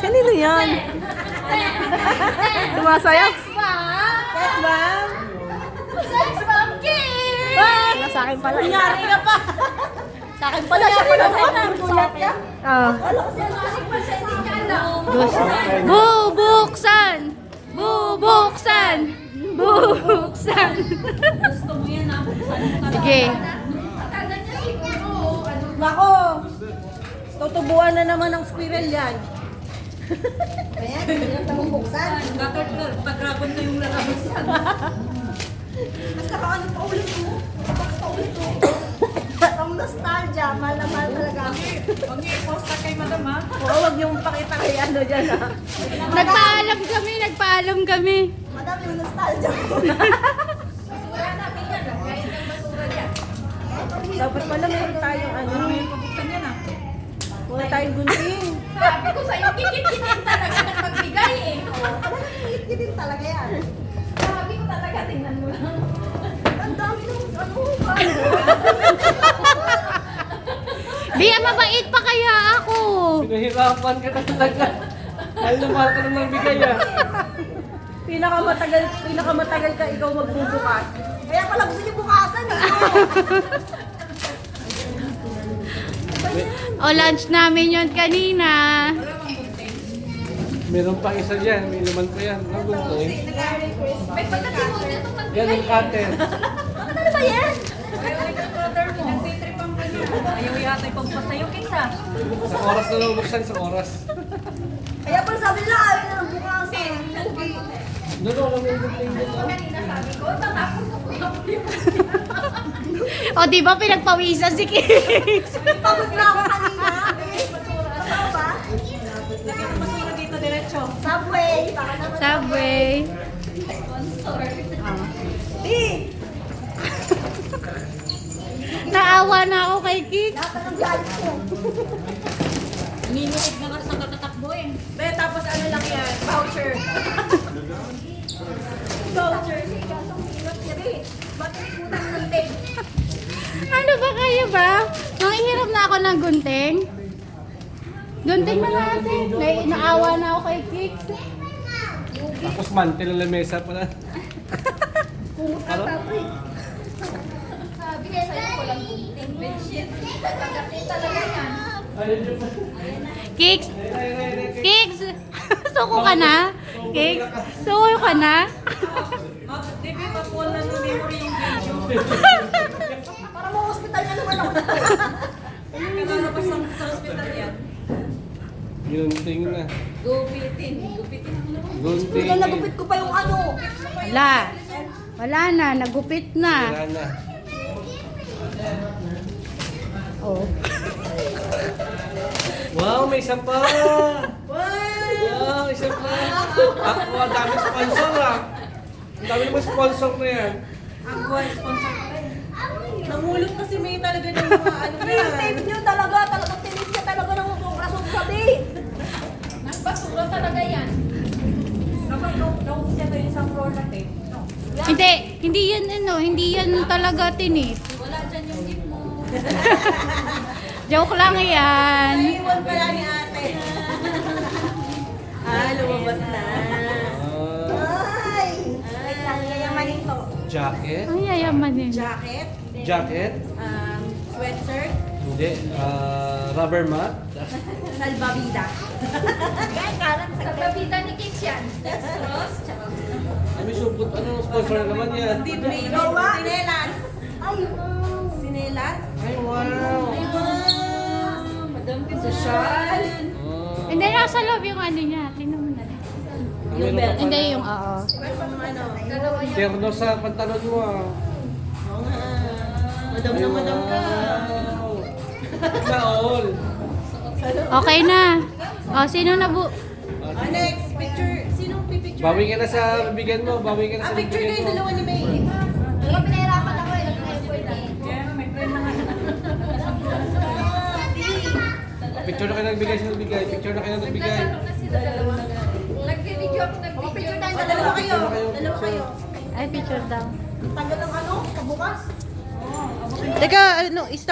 Kanino yan? Sumasayaw? Yes, ma'am. Sex bomb kiss! Ah, sa akin pala. Kunyari ka pa. Sa akin pala siya pala. Gulat ka? Ah. Wala kasi ang aking Hindi ka alam. Bubuksan! Bubuksan! Bubuksan! Gusto mo yan, nabuksan mo ka. Sige. Akala niya siguro, ano, Nako. Tutubuan na naman ng squirrel yan. Ayan, hindi lang tamang buksan. pag-dragon na yung lalabas yan. Basta ka ano pa ulit mo. Basta ulit mo. Ang nostalgia, mahal na mahal talaga ako. Huwag niyo i-post na kay madam, ha? Oo, huwag niyong pakita kay ano dyan ha. Nagpaalam kami. Madam, yung nostalgia ko. Basura natin yan, ha? Kahit ang basura yan. Dapat pala meron tayong ano. Pabuksan yan, ha? Wala tayong gunting. Sabi ko sa'yo, kikit-kitin talaga ng magbigay, eh. Hit din talaga yan. Sabi ko talaga, tingnan mo lang. Ang dami ng ano ba? Di, mabait pa kaya ako. Pinahirapan ka na talaga. Mahal na mahal ka na ng bigay ah. Pinakamatagal ka ikaw magbubukas. Kaya pala gusto niyo bukasan eh. O, lunch namin yon kanina. Meron pa isa dyan, may laman pa yan. Naguntoy. May pagdating mo dito, Yan ang cutter. Ano ba yan? nagtitripang ka niya. Ayaw yata ipagpasa yung kisa. Sa oras na lang buksan, sa oras. Kaya pala sabi nila ayaw na ng bukasan. Doon ako may gunting dito. Kanina sabi ko, tatapon ko yung O, di ba pinagpawisan si Kix? Pagod na ako kanina. Totoo ba? basura dito diretso. Subway. Baka naman Subway. Di. Naawa na ako kay Kix. Lahat ng galit ko. Minutes na sa katatakbo eh. Be, tapos ano lang yan? Voucher. Voucher. Ba't utang ng tape? Ano ba kayo ba? Nangihiram na ako ng gunting. Gunting na natin. Naawa na ako kay Kix. Tapos mantel na lamesa pala. Ano? Sabi niya sa'yo, walang gunting. Bedsheet. Pagdating talaga yan. Kix! Kix! Suko ka na? Kix? Suko ka na? Dibi, mapuol na ng memory yung video. Para mo hospital ka naman ako. Kakalabas sa hospital yan. Gunting na. Gupitin. Gupitin ang loob. Gunting. Nagupit ko pa yung ano. Wala. Wala na. Nagupit na. Wala na. Oh. Wow, may isa pa! Wow, isa pa! Ako, ang dami sponsor ah! Ang dami naman sponsor na yan. Ang buwan sponsor ko eh. Nangulot kasi may talaga ng mga ano yan. Yung tape nyo talaga. Talagang tinis niya talaga ng sobra-sobra babe. Basura talaga yan. Dapat naubos yan yung isang floor na tape. No. Hindi. Hindi yan ano. Hindi yan talaga tinis. Wala dyan yung gift mo. Joke lang yan. Naiwan pala ni ate. Lumabas na. Ay! Wait lang, yayamanin to. Jacket? Ang yayaman din. Jacket, Jacket? sweatshirt, Hindi. Rubber mat? salbabida. Sa babita ni Kix yan. Dextrose. Tsaka May supot. Ano sponsor na naman yan? Lowa, sinelas. Ay, wow. Sinelas? Ay, wow! Madam Social. Ah, Hindi, nasa loob yung ano niya. Tingnan mo na. meron ka pala. Hindi yung oo. Ano? Dalawa yan. Terno sa pantalon mo ah. Oo nga. Madam na madam ka. Wow! Naol! Okay na. O, sino na bu... Next, picture. Sinong pipicture? Bawi ka na sa bibigyan mo. Bawi ka na sa Picture bibigyan kayo mo. dalawa ni May. Alam mo, pinahirapan ako eh. Nag-effort eh. Kaya may friend na nga. Picture na kayo nagbigay sa nagbigay. Picture na kayo nagbigay. Naglalaro na sila dalawa. Nag-video ako, nag-video. Picture tayo. Dalawa kayo. Dalawa kayo. Ay, picture daw. Tagal ng ano, kabukas. Teka, ano, stop